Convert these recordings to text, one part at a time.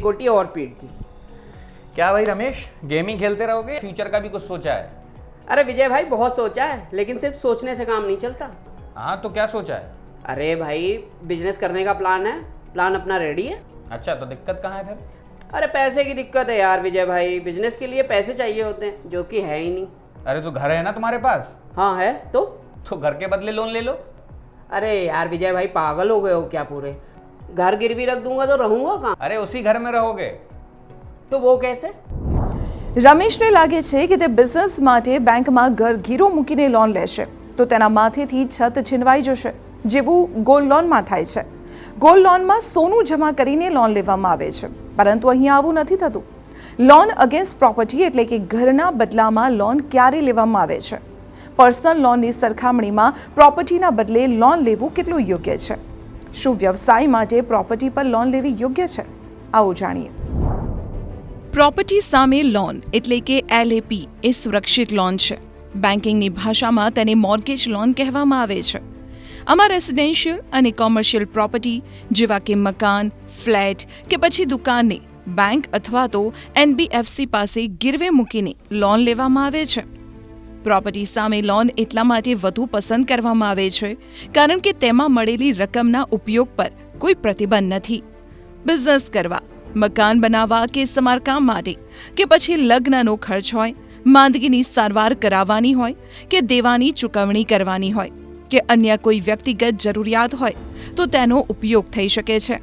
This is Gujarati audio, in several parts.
गोटी और पीट दी। क्या भाई रमेश, गेमिंग खेलते रहोगे? फ्यूचर का भी कुछ सोचा है? अरे विजय भाई बहुत सोचा है, लेकिन सिर्फ सोचने से काम नहीं चलता। हाँ तो क्या सोचा है? अरे भाई बिजनेस करने का प्लान है, प्लान अपना रेडी है। अच्छा, तो दिक्कत कहाँ है फिर? अरे पैसे की दिक्कत है यार विजय भाई, बिजनेस के लिए पैसे चाहिए होते हैं जो कि है ही नहीं। अरे तो घर है ना तुम्हारे पास? हाँ है तो घर के बदले लोन ले लो। अरे यार विजय भाई पागल हो गए हो क्या? पूरे घर गिरवी रख दूंगा तो रहूंगा कहाँ? अरे उसी घर में रहोगे। तो वो कैसे? રમેશને લાગે છે કે તે બિઝનેસ માટે બેંકમાં ઘર ગીરો મૂકીને લોન લેશે તો તેના માથેથી છત છીનવાઈ જશે, જેવું ગોલ્ડ લોનમાં થાય છે। ગોલ્ડ લોનમાં સોનું જમા કરીને લોન લેવામાં આવે છે, પરંતુ અહીં આવું નથી થતું। લોન અગેન્સ્ટ પ્રોપર્ટી એટલે કે ઘરના બદલામાં લોન ક્યારે લેવામાં આવે છે? પર્સનલ લોનની સરખામણીમાં પ્રોપર્ટીના બદલે લોન લેવું કેટલું યોગ્ય છે? શું વ્યવસાય માટે પ્રોપર્ટી પર લોન લેવી યોગ્ય છે? આવો જાણીએ। પ્રોપર્ટી સામે લોન એટલે કે LAP એ સુરક્ષિત લોન છે। બેન્કિંગની ભાષામાં તેને મોર્ગેજ લોન કહેવામાં આવે છે। આમાં રેસિડેન્શિયલ અને કોમર્શિયલ પ્રોપર્ટી જેવા કે મકાન, ફ્લેટ કે પછી દુકાનને બેંક અથવા તો NBFC પાસે ગીરવે મૂકીને લોન લેવામાં આવે છે। પ્રોપર્ટી સામે લોન એટલા માટે વધુ પસંદ કરવામાં આવે છે કારણ કે તેમાં મળેલી રકમના ઉપયોગ પર કોઈ પ્રતિબંધ નથી। બિઝનેસ કરવા, મકાન બનાવવા કે સમારકામ માટે કે પછી લગ્નનો ખર્ચ હોય, માંદગીની સારવાર કરાવવાની હોય કે દેવાની ચૂકવણી કરવાની હોય કે અન્ય કોઈ વ્યક્તિગત જરૂરિયાત હોય તો તેનો ઉપયોગ થઈ શકે છે।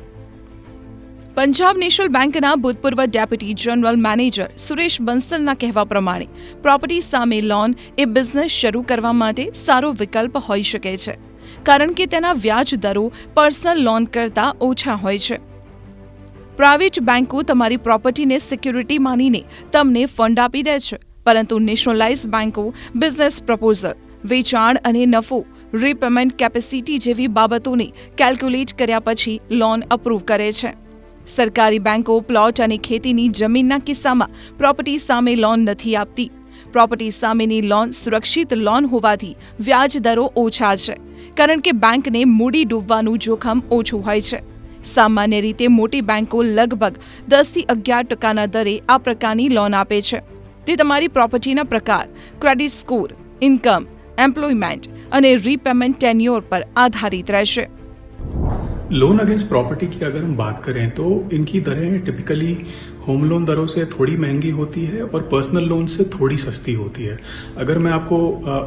પંજાબ નેશનલ બેંકના ભૂતપૂર્વ ડેપ્યુટી જનરલ મેનેજર સુરેશ બંસલના કહેવા પ્રમાણે પ્રોપર્ટી સામે લોન એ બિઝનેસ શરૂ કરવા માટે સારો વિકલ્પ હોઈ શકે છે કારણ કે તેના વ્યાજ દરો પર્સનલ લોન કરતાં ઓછા હોય છે। પ્રાઇવેટ બેંકો તમારી પ્રોપર્ટીને સિક્યુરિટી માનીને તમને ફંડ આપી દે છે, પરંતુ નેશનલાઇઝ બેંકો બિઝનેસ પ્રપોઝલ, વેચાણ અને નફો, રીપેમેન્ટ કેપેસિટી જેવી બાબતોને કેલ્ક્યુલેટ કર્યા પછી લોન અપ્રૂવ કરે છે। સરકારી બેંકો પ્લોટ અને ખેતીની જમીનના કિસ્સામાં પ્રોપર્ટી સામે લોન નથી આપતી। પ્રોપર્ટી સામેની લોન સુરક્ષિત લોન હોવાથી વ્યાજ દરો ઓછા છે કારણ કે બેંકને મૂડી ડૂબવાનું જોખમ ઓછું હોય છે। સામાન્ય રીતે મોટી બેંકો લગભગ 10 થી 11% દરે આ પ્રકારની લોન આપે છે। તે તમારી પ્રોપર્ટીના પ્રકાર, ક્રેડિટ સ્કોર, ઇન્કમ, એમ્પ્લોયમેન્ટ અને રીપેમેન્ટ ટેન્યોર પર આધારિત રહેશે। लोन अगेंस्ट प्रॉपर्टी की अगर हम बात करें तो इनकी दरें टिपिकली होम लोन दरों से थोड़ी महंगी होती है और पर्सनल लोन से थोड़ी सस्ती होती है। अगर मैं आपको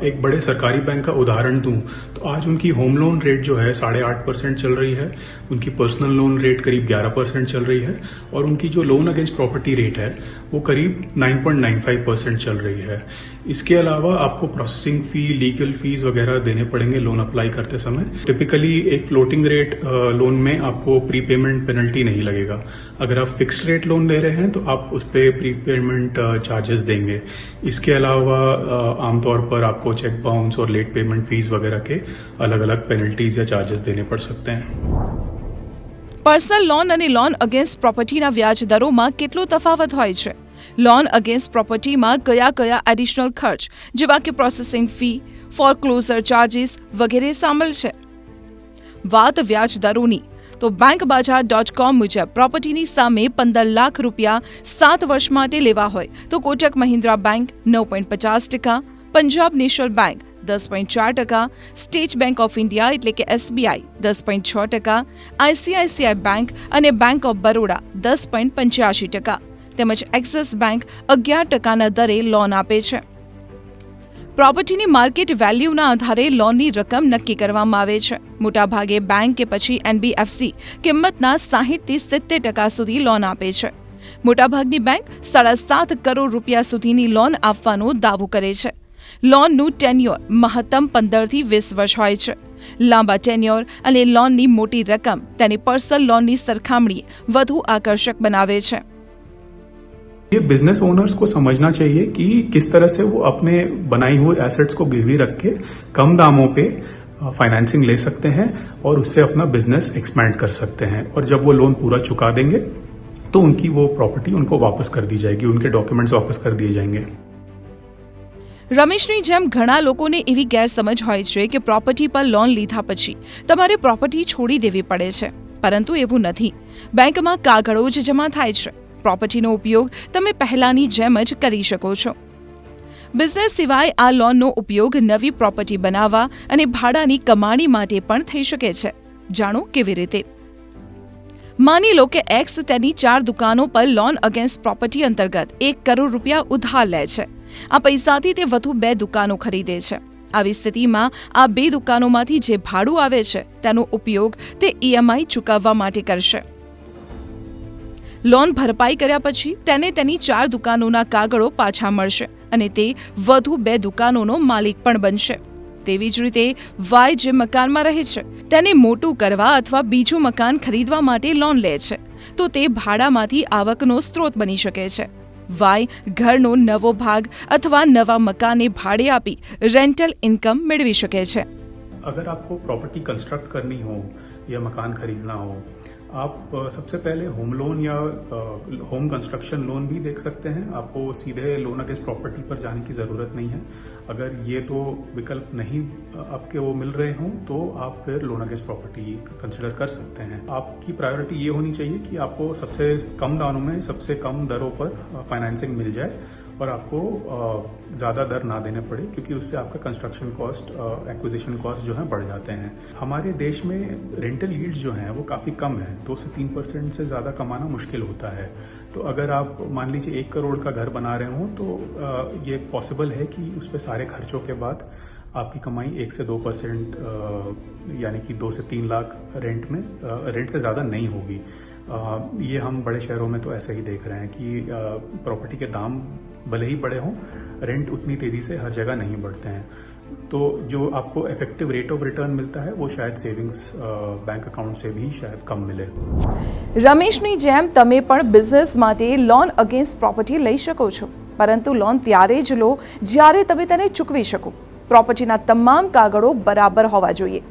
एक बड़े सरकारी बैंक का उदाहरण दूं तो आज उनकी होम लोन रेट जो है 8.5% चल रही है, उनकी पर्सनल लोन रेट करीब 11% चल रही है और उनकी जो लोन अगेंस्ट प्रॉपर्टी रेट है वो करीब 9.95% चल रही है। इसके अलावा आपको प्रोसेसिंग फी, लीगल फीस वगैरह देने पड़ेंगे लोन अप्लाई करते समय। टिपिकली एक फ्लोटिंग रेट लोन में आपको प्रीपेमेंट पेनल्टी नहीं लगेगा। अगर आप फिक्स्ड रेट लोन ले रहे हैं तो आप उस पर प्रीपेमेंट चार्जेस देंगे। इसके अलावा आमतौर पर आपको चेक बाउंस और लेट पेमेंट फीस वगैरह के अलग अलग पेनल्टीज या चार्जेस देने पड़ सकते हैं। પર્સનલ લોન અને લોન અગેન્સ્ટ પ્રોપર્ટીના વ્યાજ દરોમાં કેટલો તફાવત હોય છે? લોન અગેન્સ્ટ પ્રોપર્ટીમાં કયા કયા એડિશનલ ખર્ચ જેવા કે પ્રોસેસિંગ ફી, ફોરક્લોઝર ચાર્જીસ વગેરે સામેલ છે? વાત વ્યાજ દરોની તો bankbazaar.com મુજબ પ્રોપર્ટીની સામે 15 લાખ રૂપિયા 7 વર્ષ માટે લેવા હોય તો Kotak Mahindra bank 9.50%, Punjab national bank 10.4%, state bank of India એટલે કે SBI 10.6%, ICICI બેંક અને બેંક ઓફ બરોડા 10.85% તેમજ એક્સિસ બેંક 11%ના દરે લોન આપે છે। પ્રોપર્ટીની માર્કેટ વેલ્યુના આધારે લોનની રકમ નક્કી કરવામાં આવે છે। મોટાભાગે બેંક કે પછી NBFC કિંમતના 60 થી 70% સુધી લોન આપે છે। મોટાભાગની બેંક 7.5 કરોડ રૂપિયા સુધીની લોન આપવાનો દાવો કરે છે। લોનનું ટેન્યોર મહત્તમ 15 થી 20 વર્ષ હોય છે। લાંબા ટેન્યોર અને લોનની મોટી રકમ તેને પર્સનલ લોનની સરખામણીએ વધુ આકર્ષક બનાવે છે। ये बिजनेस ओनर्स को समझना चाहिए कि किस तरह से वो अपने बनाई हुई एसेट्स को गिरवी रख के कम दामों पे फाइनेंसिंग ले सकते हैं और उससे अपना बिजनेस एक्सपैंड कर सकते हैं। और जब वो लोन पूरा चुका देंगे तो उनकी वो प्रॉपर्टी उनको वापस कर दी जाएगी, उनके डॉक्यूमेंट्स वापस कर दिए जाएंगे। રમેશની જેમ ઘણા લોકોને એવી ગેરસમજ હોય છે કે પ્રોપર્ટી પર લોન લીધા પછી તમારે પ્રોપર્ટી છોડી દેવી પડે છે, પરંતુ એવું નથી. બેંકમાં કાગળો જ જમા થાય છે. પ્રોપર્ટીનો ઉપયોગ તમે પહેલાની જેમ જ કરી શકો છો. બિઝનેસ સિવાય આ લોનનો ઉપયોગ નવી પ્રોપર્ટી બનાવવા અને ભાડાની કમાણી માટે પણ થઈ શકે છે. જાણો કેવી રીતે. માની લો કે એક્સ તેની 4 દુકાનો પર લોન અગેન્સ્ટ પ્રોપર્ટી અંતર્ગત 1 કરોડ રૂપિયા ઉધાર લે છે. આ પૈસાથી તે વધુ 2 દુકાનો ખરીદે છે. આવી સ્થિતિમાં આ 2 દુકાનોમાંથી જે ભાડું આવે છે તેનો ઉપયોગ તે ઈએમઆઈ ચૂકવવા માટે કરશે. લોન ભરપાઈ કર્યા પછી તેને તેની 4 દુકાનોના કાગળો પાછા મળશે અને તે વધુ 2 દુકાનોનો માલિક પણ બનશે. તેવી જ રીતે વાય જે મકાનમાં રહે છે તેને મોટું કરવા અથવા બીજું મકાન ખરીદવા માટે લોન લે છે તો તે ભાડામાંથી આવકનો સ્ત્રોત બની શકે છે. વાય ઘરનો નવો ભાગ અથવા નવા મકાને ભાડે આપી રેન્ટલ ઇન્કમ મેળવી શકે છે. अगर आपको प्रॉपर्टी कंस्ट्रक्ट करनी हो या मकान खरीदना हो, आप सबसे पहले होम लोन या होम कंस्ट्रक्शन लोन भी देख सकते हैं. आपको सीधे लोन अगेंस्ट प्रॉपर्टी पर जाने की ज़रूरत नहीं है. अगर ये तो विकल्प नहीं आपके वो मिल रहे हों तो आप फिर लोन अगेंस्ट प्रॉपर्टी कंसिडर कर सकते हैं. आपकी प्रायोरिटी ये होनी चाहिए कि आपको सबसे कम दामों में सबसे कम दरों पर फाइनेंसिंग मिल जाए और आपको ज़्यादा दर ना देने पड़े, क्योंकि उससे आपका कंस्ट्रक्शन कॉस्ट, एक्विजिशन कॉस्ट जो है बढ़ जाते हैं. हमारे देश में रेंटल यील्ड्स जो हैं वो काफ़ी कम है. 2 से 3% से ज़्यादा कमाना मुश्किल होता है. तो अगर आप मान लीजिए 1 करोड़ का घर बना रहे हों तो ये पॉसिबल है कि उस पर सारे खर्चों के बाद आपकी कमाई 1 से 2% यानी कि 2 से 3 लाख रेंट से ज़्यादा नहीं होगी. ये हम बड़े शहरों में तो ऐसे ही देख रहे हैं कि प्रॉपर्टी के दाम भले ही बढ़े हों, रेंट उतनी तेज़ी से हर जगह नहीं बढ़ते हैं. तो जो आपको इफेक्टिव रेट ऑफ रिटर्न मिलता है वो शायद सेविंग्स बैंक अकाउंट से भी शायद कम मिले. રમેશની જેમ તમે પણ બિઝનેસ માટે લોન અગેન્સ્ટ પ્રોપર્ટી લઈ શકો છો, પરંતુ લોન ત્યારે જ લો જ્યારે તમે તેને ચૂકવી શકો. પ્રોપર્ટીના તમામ કાગળો બરાબર હોવા જોઈએ.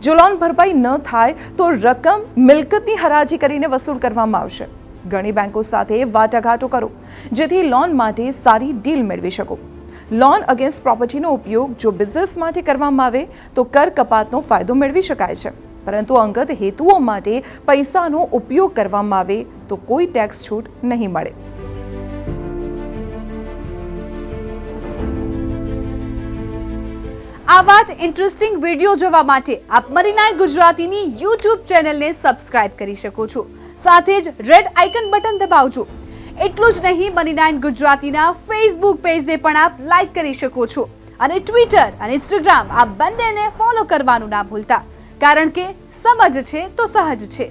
જો લોન ભરપાઈ ન થાય તો રકમ મિલકતની હરાજી કરીને વસૂલ કરવામાં આવશે. ઘણી બેંકો સાથે વાટાઘાટો કરો જેથી લોન માટે સારી ડીલ મેળવી શકો. લોન અગેન્સ્ટ પ્રોપર્ટીનો ઉપયોગ જો બિઝનેસ માટે કરવામાં આવે તો કર કપાતનો ફાયદો મેળવી શકાય છે, પરંતુ અંગત હેતુઓ માટે પૈસાનો ઉપયોગ કરવામાં આવે તો કોઈ ટેક્સ છૂટ નહીં મળે. આવા જ ઇન્ટરેસ્ટિંગ વિડીયો જોવા માટે આપ મની9 ગુજરાતીની યુટ્યુબ ચેનલને સબસ્ક્રાઇબ કરી શકો છો. સાથે જ રેડ આઇકન બટન દબાવજો. એટલું જ નહીં, મની9 ગુજરાતીના ફેસબુક પેજને પણ આપ લાઇક કરી શકો છો અને ટ્વિટર અને ઇન્સ્ટાગ્રામ આ બંનેને ફોલો કરવાનું ના ભૂલતા, કારણ કે સમજ છે તો સહજ છે.